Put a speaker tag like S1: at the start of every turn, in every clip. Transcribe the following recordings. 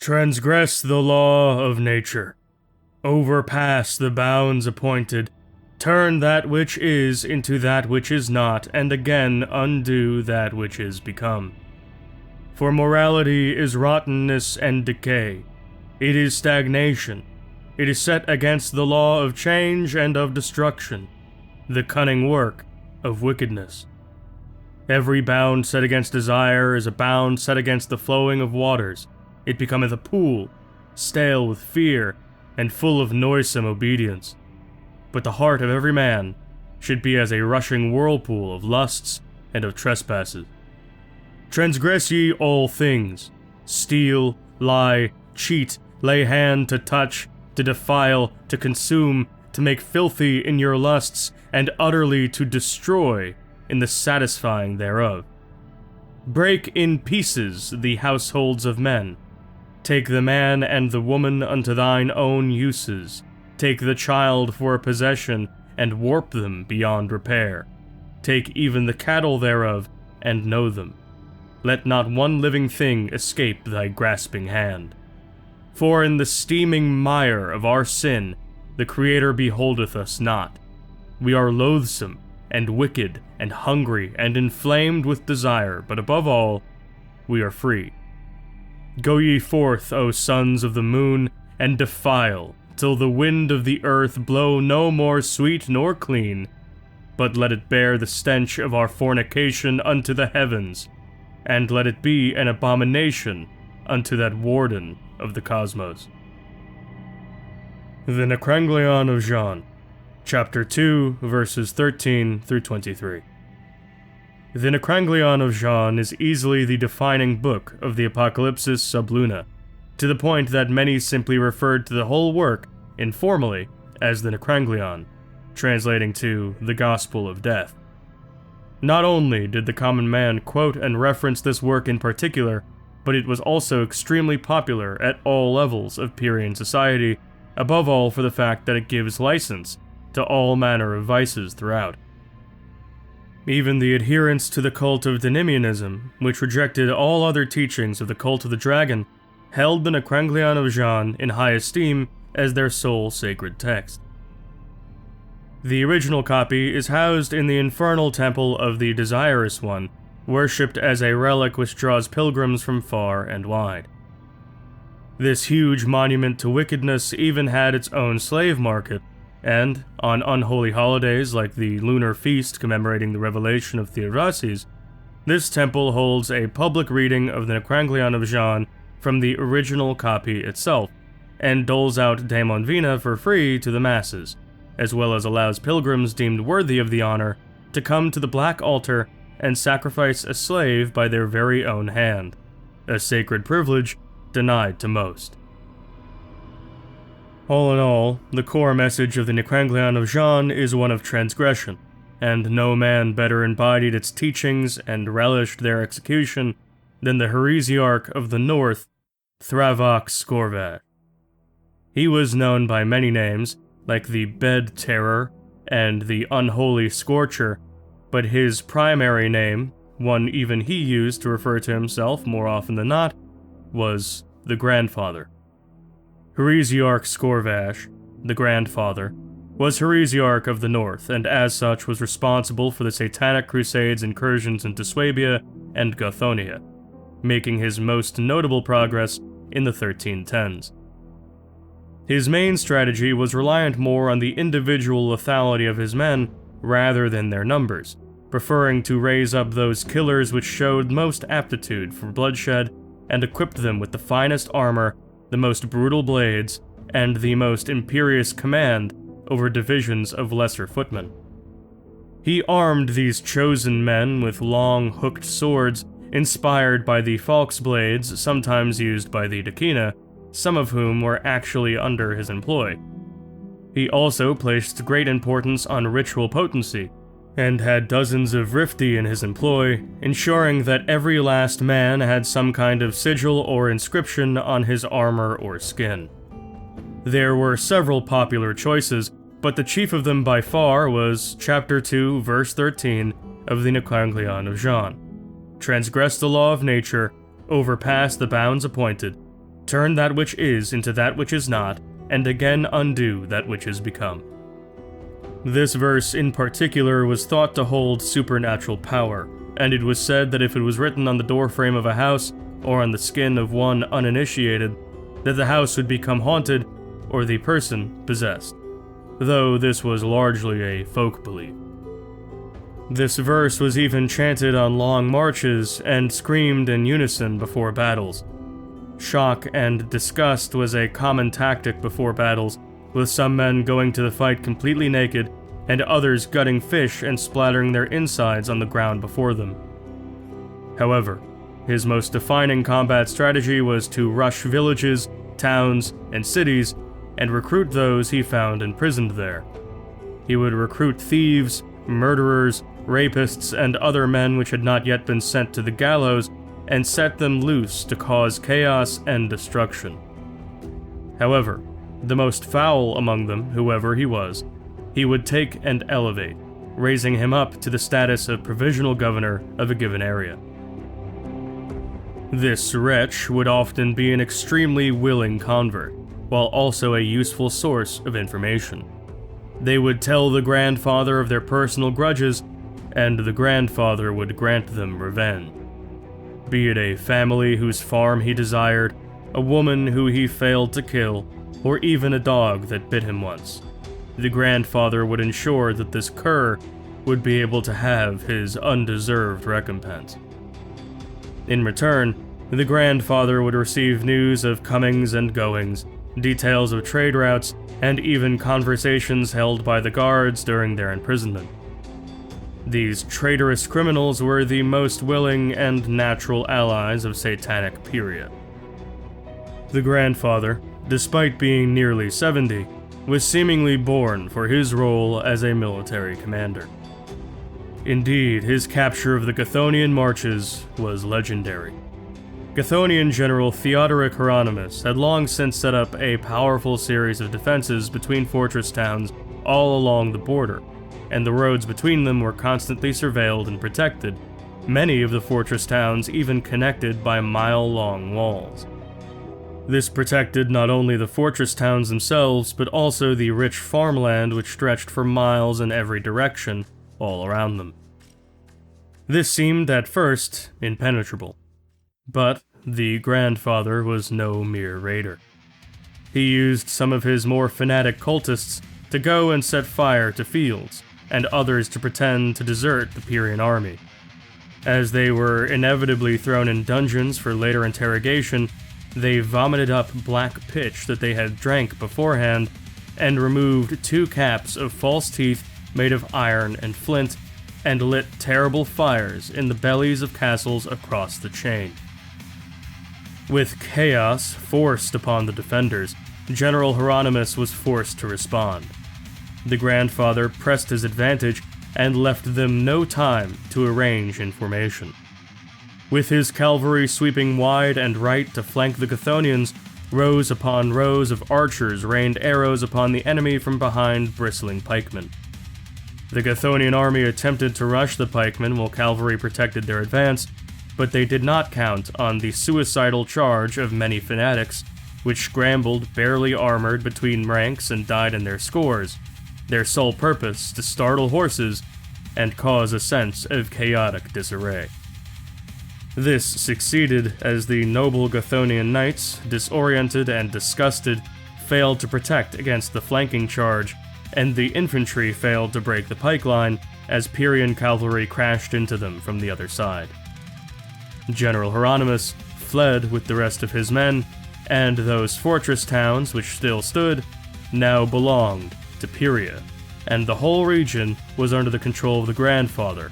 S1: Transgress the law of nature. Overpass the bounds appointed. Turn that which is into that which is not, and again undo that which is become. For morality is rottenness and decay. It is stagnation. It is set against the law of change and of destruction, the cunning work of wickedness. Every bound set against desire is a bound set against the flowing of waters. It becometh a pool, stale with fear, and full of noisome obedience. But the heart of every man should be as a rushing whirlpool of lusts and of trespasses. Transgress ye all things, steal, lie, cheat, lay hand to touch, to defile, to consume, to make filthy in your lusts, and utterly to destroy in the satisfying thereof. Break in pieces the households of men. Take the man and the woman unto thine own uses. Take the child for a possession, and warp them beyond repair. Take even the cattle thereof, and know them. Let not one living thing escape thy grasping hand. For in the steaming mire of our sin, the Creator beholdeth us not. We are loathsome, and wicked, and hungry, and inflamed with desire, but above all, we are free. Go ye forth, O sons of the moon, and defile, till the wind of the earth blow no more sweet nor clean, but let it bear the stench of our fornication unto the heavens, and let it be an abomination unto that warden of the cosmos. The Nekraglion of Jean, Chapter 2, verses 13 through 23. The Nekraglion of Jean is easily the defining book of the Apocalypsis sub Luna, to the point that many simply referred to the whole work, informally, as the Nekraglion, translating to the Gospel of Death. Not only did the common man quote and reference this work in particular, but it was also extremely popular at all levels of Pyrrhian society, above all for the fact that it gives license to all manner of vices throughout. Even the adherents to the cult of Denymianism, which rejected all other teachings of the cult of the dragon, held the Nekraglion of Jean in high esteem as their sole sacred text. The original copy is housed in the infernal temple of the Desirous One, worshipped as a relic which draws pilgrims from far and wide. This huge monument to wickedness even had its own slave market, and, on unholy holidays like the lunar feast commemorating the revelation of Theodosius, this temple holds a public reading of the Nekraglion of Jean from the original copy itself, and doles out Daemon Vina for free to the masses, as well as allows pilgrims deemed worthy of the honor to come to the Black Altar and sacrifice a slave by their very own hand, a sacred privilege denied to most. All in all, the core message of the Nekraglion of Jean is one of transgression, and no man better embodied its teachings and relished their execution than the Heresiarch of the North, Thravok Skorvash. He was known by many names, like the Bed Terror and the Unholy Scorcher, but his primary name, one even he used to refer to himself more often than not, was the Grandfather. Heresiarch Skorvash, the Grandfather, was Heresiarch of the North, and as such was responsible for the Satanic Crusade's incursions into Swabia and Gothonia, making his most notable progress in the 1310s. His main strategy was reliant more on the individual lethality of his men rather than their numbers, preferring to raise up those killers which showed most aptitude for bloodshed and equipped them with the finest armor, the most brutal blades, and the most imperious command over divisions of lesser footmen. He armed these chosen men with long, hooked swords, inspired by the falx blades sometimes used by the Dakina, some of whom were actually under his employ. He also placed great importance on ritual potency, and had dozens of rifti in his employ, ensuring that every last man had some kind of sigil or inscription on his armor or skin. There were several popular choices, but the chief of them by far was Chapter 2, verse 13 of the Nekraglion of Jean. Transgress the law of nature, overpass the bounds appointed, turn that which is into that which is not, and again undo that which is become. This verse in particular was thought to hold supernatural power, and it was said that if it was written on the doorframe of a house, or on the skin of one uninitiated, that the house would become haunted, or the person possessed, though this was largely a folk belief. This verse was even chanted on long marches and screamed in unison before battles. Shock and disgust was a common tactic before battles, with some men going to the fight completely naked, and others gutting fish and splattering their insides on the ground before them. However, his most defining combat strategy was to rush villages, towns, and cities, and recruit those he found imprisoned there. He would recruit thieves, murderers, rapists, and other men which had not yet been sent to the gallows, and set them loose to cause chaos and destruction. However, the most foul among them, whoever he was, he would take and elevate, raising him up to the status of provisional governor of a given area. This wretch would often be an extremely willing convert, while also a useful source of information. They would tell the grandfather of their personal grudges, and the grandfather would grant them revenge. Be it a family whose farm he desired, a woman who he failed to kill, or even a dog that bit him once, the grandfather would ensure that this cur would be able to have his undeserved recompense. In return, the grandfather would receive news of comings and goings, details of trade routes, and even conversations held by the guards during their imprisonment. These traitorous criminals were the most willing and natural allies of Satanic period. The grandfather, despite being nearly 70, was seemingly born for his role as a military commander. Indeed, his capture of the Chthonian marches was legendary. Chthonian General Theodoric Hieronymus had long since set up a powerful series of defenses between fortress towns all along the border, and the roads between them were constantly surveilled and protected, many of the fortress towns even connected by mile-long walls. This protected not only the fortress towns themselves, but also the rich farmland which stretched for miles in every direction all around them. This seemed at first impenetrable, but the grandfather was no mere raider. He used some of his more fanatic cultists to go and set fire to fields, and others to pretend to desert the Pyrrhian army. As they were inevitably thrown in dungeons for later interrogation, they vomited up black pitch that they had drank beforehand, and removed 2 caps of false teeth made of iron and flint, and lit terrible fires in the bellies of castles across the chain. With chaos forced upon the defenders, General Hieronymus was forced to respond. The grandfather pressed his advantage and left them no time to arrange in formation. With his cavalry sweeping wide and right to flank the Chthonians, rows upon rows of archers rained arrows upon the enemy from behind bristling pikemen. The Chthonian army attempted to rush the pikemen while cavalry protected their advance, but they did not count on the suicidal charge of many fanatics, which scrambled barely armored between ranks and died in their scores, their sole purpose to startle horses and cause a sense of chaotic disarray. This succeeded as the noble Chthonian knights, disoriented and disgusted, failed to protect against the flanking charge, and the infantry failed to break the pike line as Pyrrhian cavalry crashed into them from the other side. General Hieronymus fled with the rest of his men, and those fortress towns which still stood now belonged to Pyrrhia, and the whole region was under the control of the grandfather,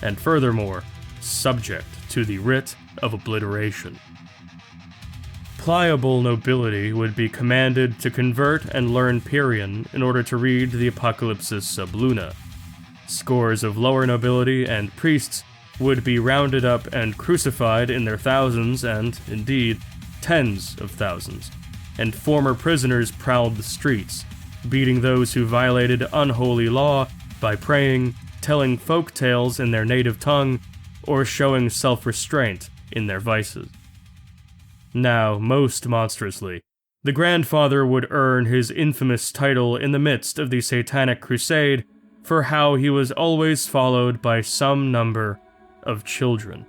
S1: and furthermore, subject to the writ of obliteration. Pliable nobility would be commanded to convert and learn Pyrrhian in order to read the Apocalypsis sub Luna. Scores of lower nobility and priests would be rounded up and crucified in their thousands and, indeed, tens of thousands, and former prisoners prowled the streets, beating those who violated unholy law by praying, telling folk tales in their native tongue, or showing self-restraint in their vices. Now, most monstrously, the grandfather would earn his infamous title in the midst of the Satanic Crusade for how he was always followed by some number of children.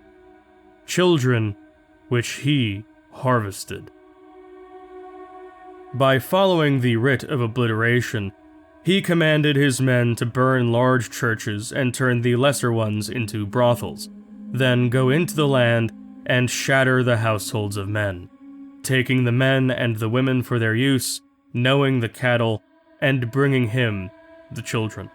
S1: Children which he harvested. By following the rite of obliteration, he commanded his men to burn large churches and turn the lesser ones into brothels, then go into the land and shatter the households of men, taking the men and the women for their use, knowing the cattle, and bringing him the children.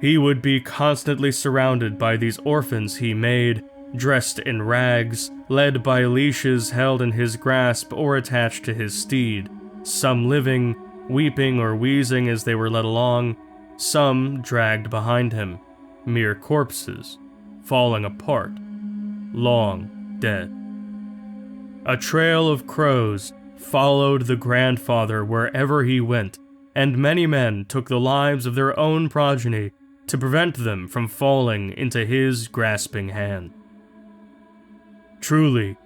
S1: He would be constantly surrounded by these orphans he made, dressed in rags, led by leashes held in his grasp or attached to his steed, some living, weeping or wheezing as they were led along, some dragged behind him, mere corpses, falling apart, long dead. A trail of crows followed the grandfather wherever he went, and many men took the lives of their own progeny to prevent them from falling into his grasping hand. Truly,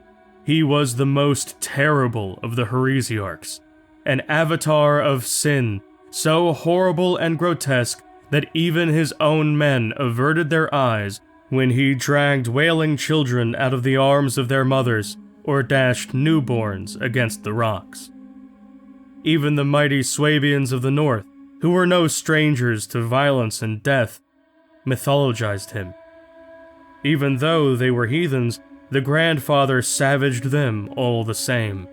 S1: he was the most terrible of the Heresiarchs, an avatar of sin, so horrible and grotesque that even his own men averted their eyes when he dragged wailing children out of the arms of their mothers or dashed newborns against the rocks. Even the mighty Swabians of the north, who were no strangers to violence and death, mythologized him. Even though they were heathens, the grandfather savaged them all the same,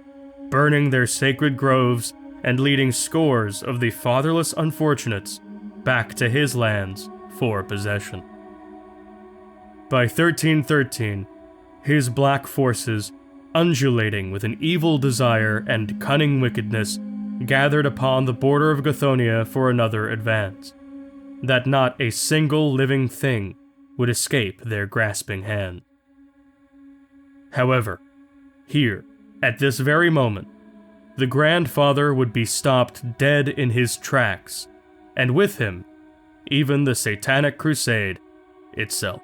S1: burning their sacred groves and leading scores of the fatherless unfortunates back to his lands for possession. By 1313, his black forces, undulating with an evil desire and cunning wickedness, gathered upon the border of Gothonia for another advance, that not a single living thing would escape their grasping hand. However, here, at this very moment, the grandfather would be stopped dead in his tracks, and with him, even the Satanic Crusade itself.